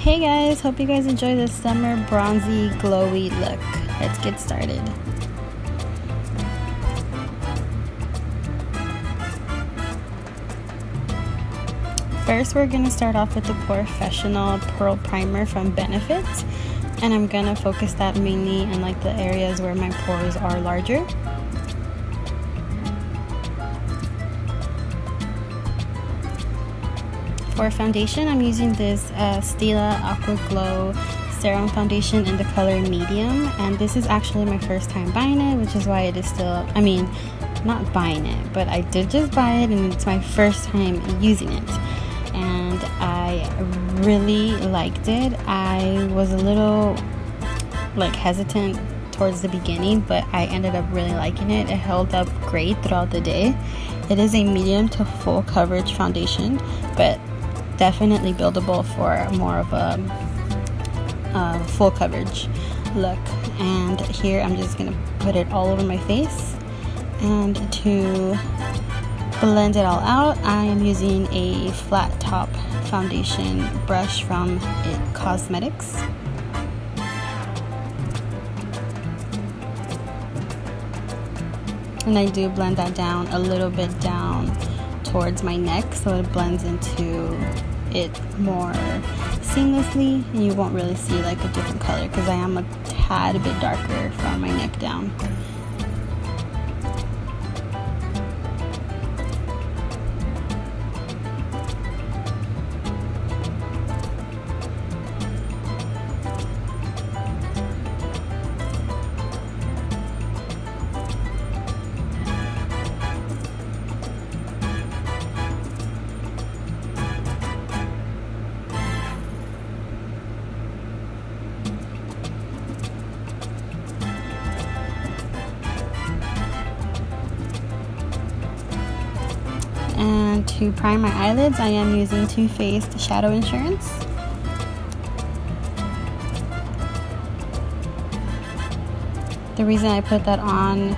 Hey guys, hope you guys enjoy this summer bronzy glowy look. Let's get started. First, we're going to start off with the POREfessional Pearl Primer from Benefit, and I'm going to focus that mainly in like the areas where my pores are larger. For foundation, I'm using this Stila Aqua Glow Serum foundation in the color medium, and this is actually my first time buying it, which is why it is still, not buying it, but I did just buy it and it's my first time using it, and I really liked it. I was a little hesitant towards the beginning, but I ended up really liking it. It held up great throughout the day. It is a medium to full coverage foundation, but definitely buildable for more of a full coverage look. And here I'm just gonna put it all over my face, and to blend it all out, I am using a flat top foundation brush from It Cosmetics. And I do blend that down a little bit down towards my neck so it blends into it more seamlessly, and you won't really see like a different color because I am a tad bit darker from my neck down. And to prime my eyelids, I am using Too Faced Shadow Insurance. The reason I put that on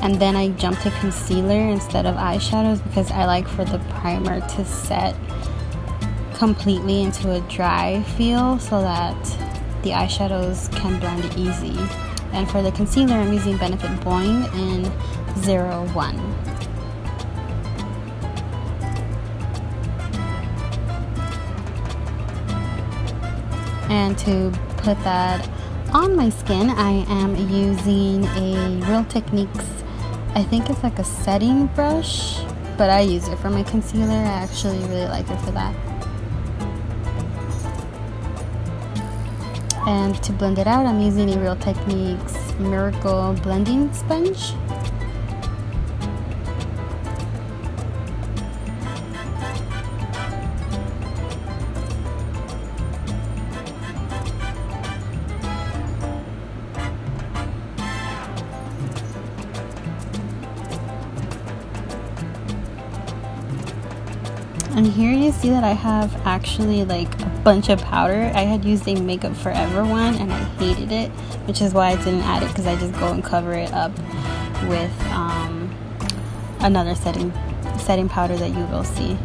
and then I jump to concealer instead of eyeshadow is because I like for the primer to set completely into a dry feel so that the eyeshadows can blend easy. And for the concealer, I'm using Benefit Boiing in 01. And to put that on my skin, I am using a Real Techniques, I think it's like a setting brush, but I use it for my concealer. I actually really like it for that. And to blend it out, I'm using a Real Techniques Miracle Blending Sponge. And here you see that I have actually like a bunch of powder. I had used a Makeup Forever one and I hated it, which is why I didn't add it, because I just go and cover it up with another setting powder that you will see.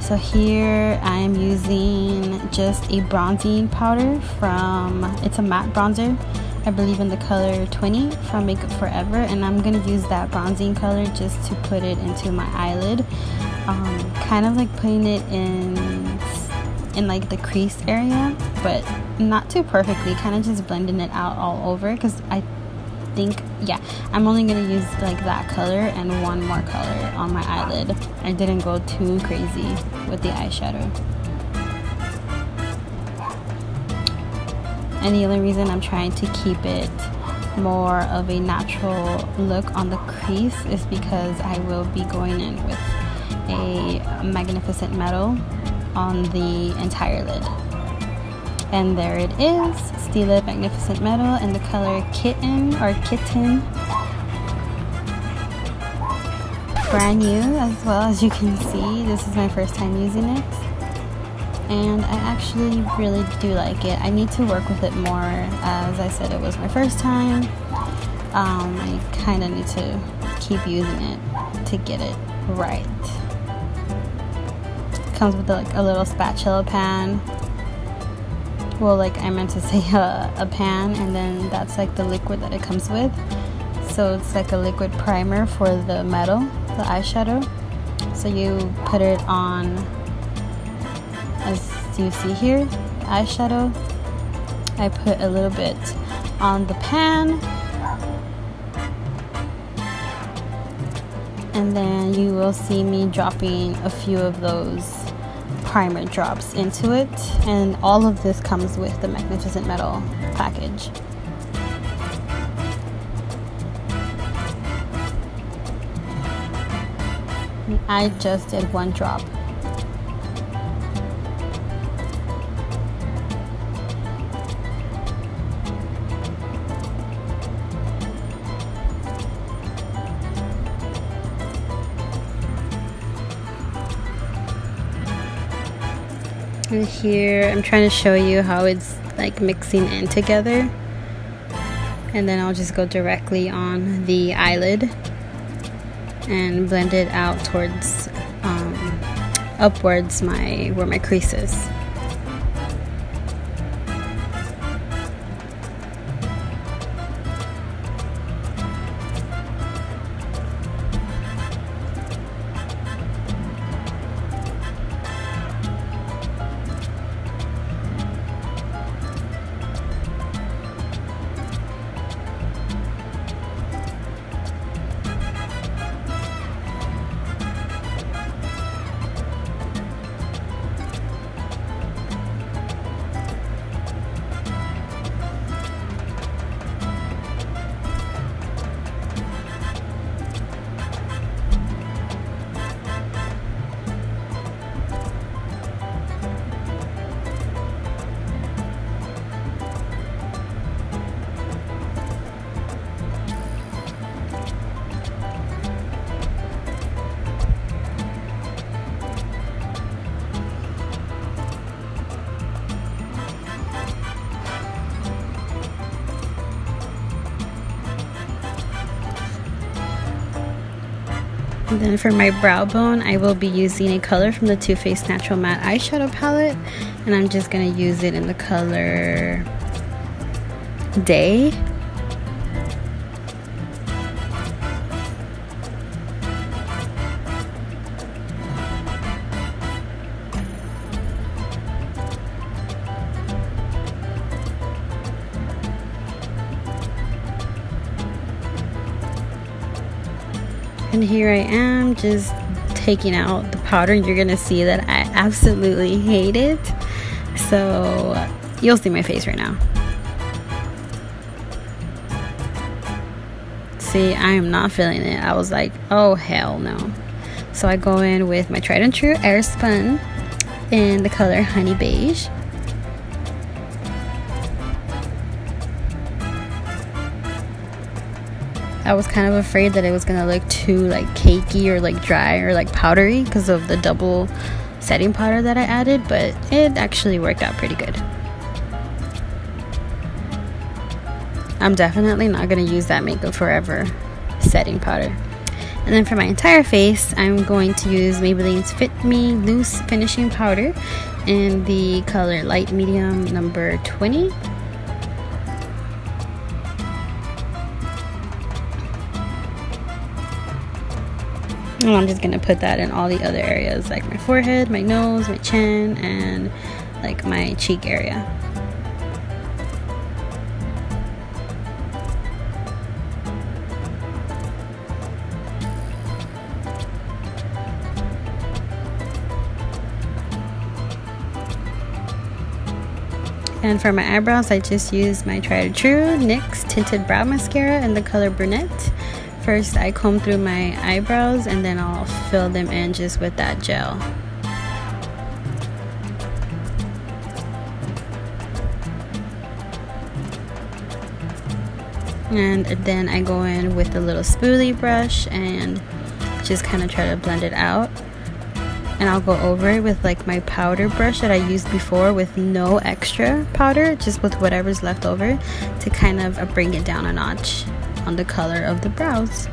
So here I am using just a bronzing powder from, it's a matte bronzer, I believe in the color 20 from Makeup Forever, and I'm gonna use that bronzing color just to put it into my eyelid. Kind of like putting it in like the crease area, but not too perfectly, kind of just blending it out all over, because I think, yeah, I'm only going to use like that color and one more color on my eyelid. I didn't go too crazy with the eyeshadow. And the only reason I'm trying to keep it more of a natural look on the crease is because I will be going in with a Magnificent Metal on the entire lid. And there it is, Stila Magnificent Metal in the color Kitten or Kitten. Brand new as well, as you can see. This is my first time using it, and I actually really do like it. I need to work with it more. As I said, it was my first time. I kind of need to keep using it to get it right. Comes with like a little spatula pan, well, like I meant to say a pan, and then that's like the liquid that it comes with. So it's like a liquid primer for the metal, the eyeshadow. So you put it on, as you see here, the eyeshadow. I put a little bit on the pan, and then you will see me dropping a few of those primer drops into it, and all of this comes with the Magnificent Metal package. I just did one drop. And here I'm trying to show you how it's like mixing in together, and then I'll just go directly on the eyelid and blend it out towards upwards where my crease is. And then for my brow bone, I will be using a color from the Too Faced Natural Matte Eyeshadow Palette, and I'm just going to use it in the color Day. And here I am just taking out the powder. You're gonna see that I absolutely hate it. So you'll see my face right now. See, I am not feeling it. I was like, oh hell no. So I go in with my tried and true Airspun in the color Honey Beige. I was kind of afraid that it was gonna look too like cakey or like dry or like powdery because of the double setting powder that I added, but it actually worked out pretty good. I'm definitely not gonna use that Makeup Forever setting powder. And then for my entire face, I'm going to use Maybelline's Fit Me Loose Finishing Powder in the color Light Medium number 20. And I'm just gonna put that in all the other areas, like my forehead, my nose, my chin, and like my cheek area. And for my eyebrows, I just use my tried and true NYX Tinted Brow Mascara in the color Brunette. First, I comb through my eyebrows, and then I'll fill them in just with that gel. And then I go in with a little spoolie brush and just kind of try to blend it out. And I'll go over it with like my powder brush that I used before with no extra powder, just with whatever's left over to kind of bring it down a notch on the color of the brows.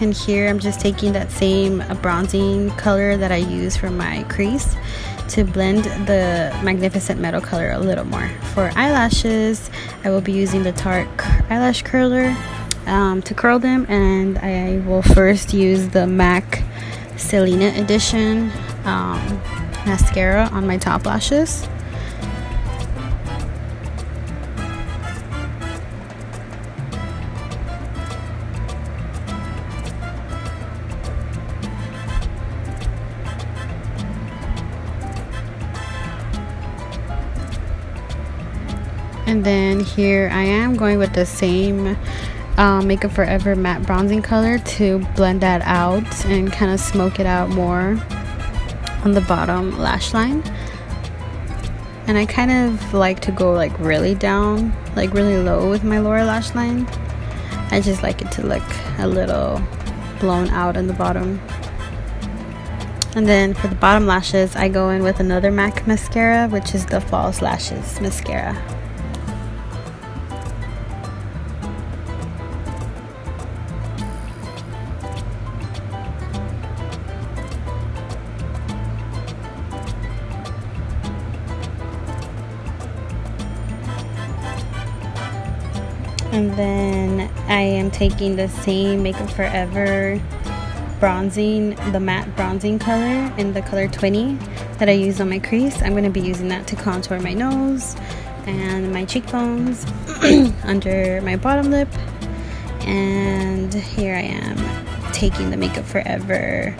And here I'm just taking that same bronzing color that I use for my crease to blend the Magnificent Metal color a little more. For eyelashes, I will be using the Tarte eyelash curler to curl them, and I will first use the MAC Selena Edition mascara on my top lashes. And then here I am going with the same Makeup Forever matte bronzing color to blend that out and kind of smoke it out more on the bottom lash line. And I kind of like to go like really down, like really low with my lower lash line. I just like it to look a little blown out in the bottom. And then for the bottom lashes, I go in with another MAC mascara, which is the False Lashes mascara. And then I am taking the same Makeup Forever bronzing, the matte bronzing color in the color 20 that I used on my crease. I'm going to be using that to contour my nose and my cheekbones under my bottom lip. And here I am taking the Makeup Forever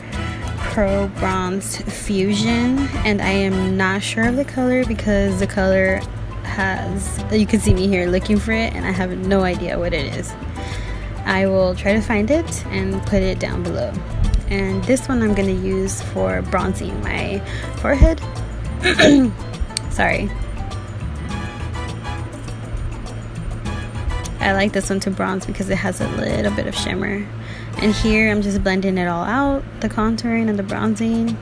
Pro Bronze Fusion, and I am not sure of the color because the color has, you can see me here looking for it and I have no idea what it is. I will try to find it and put it down below. And this one I'm going to use for bronzing my forehead. Sorry. I like this one to bronze because it has a little bit of shimmer. And here I'm just blending it all out, the contouring and the bronzing.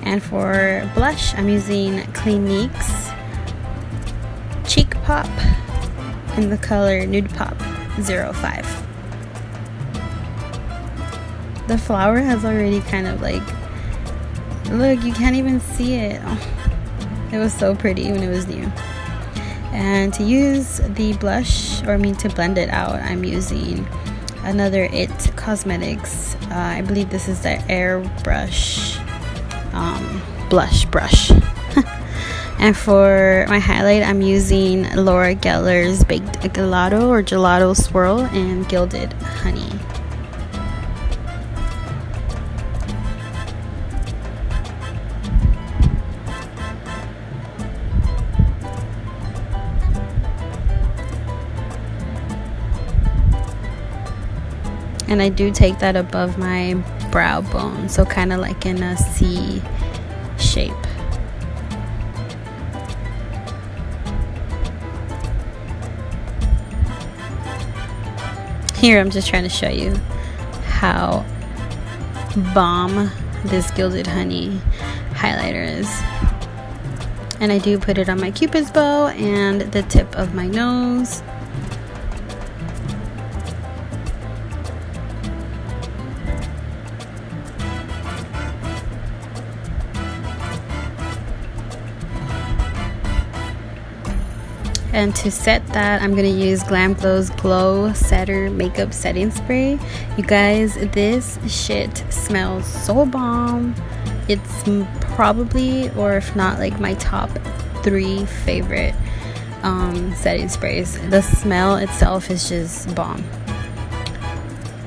And for blush, I'm using Clinique's Cheek Pop in the color Nude Pop 05. The flower has already kind of like, look, you can't even see it. Oh, it was so pretty when it was new. And to use the blush, or to blend it out, I'm using another It Cosmetics. I believe this is the Airbrush blush brush. And for my highlight, I'm using Laura Geller's Baked Gelato or Gelato Swirl in Gilded Honey. And I do take that above my brow bone, so kind of like in a C shape. Here I'm just trying to show you how bomb this Gilded Honey highlighter is. And I do put it on my Cupid's bow and the tip of my nose. And to set that, I'm going to use Glam Glow's Glow Setter Makeup Setting Spray. You guys, this shit smells so bomb. It's probably, or if not, like my top 3 favorite setting sprays. The smell itself is just bomb.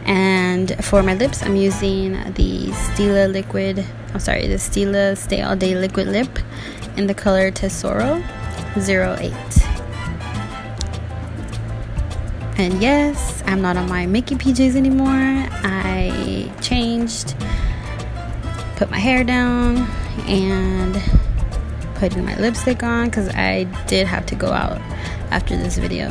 And for my lips, I'm using the Stila the Stila Stay All Day Liquid Lip in the color Tesoro 08. And yes, I'm not on my Mickey PJs anymore. I changed, put my hair down, and putting my lipstick on because I did have to go out after this video.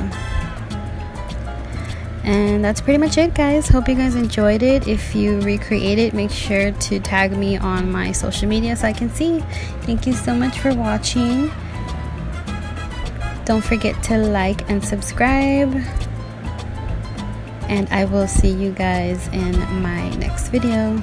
And that's pretty much it, guys. Hope you guys enjoyed it. If you recreate it, make sure to tag me on my social media so I can see. Thank you so much for watching. Don't forget to like and subscribe. and I will see you guys in my next video.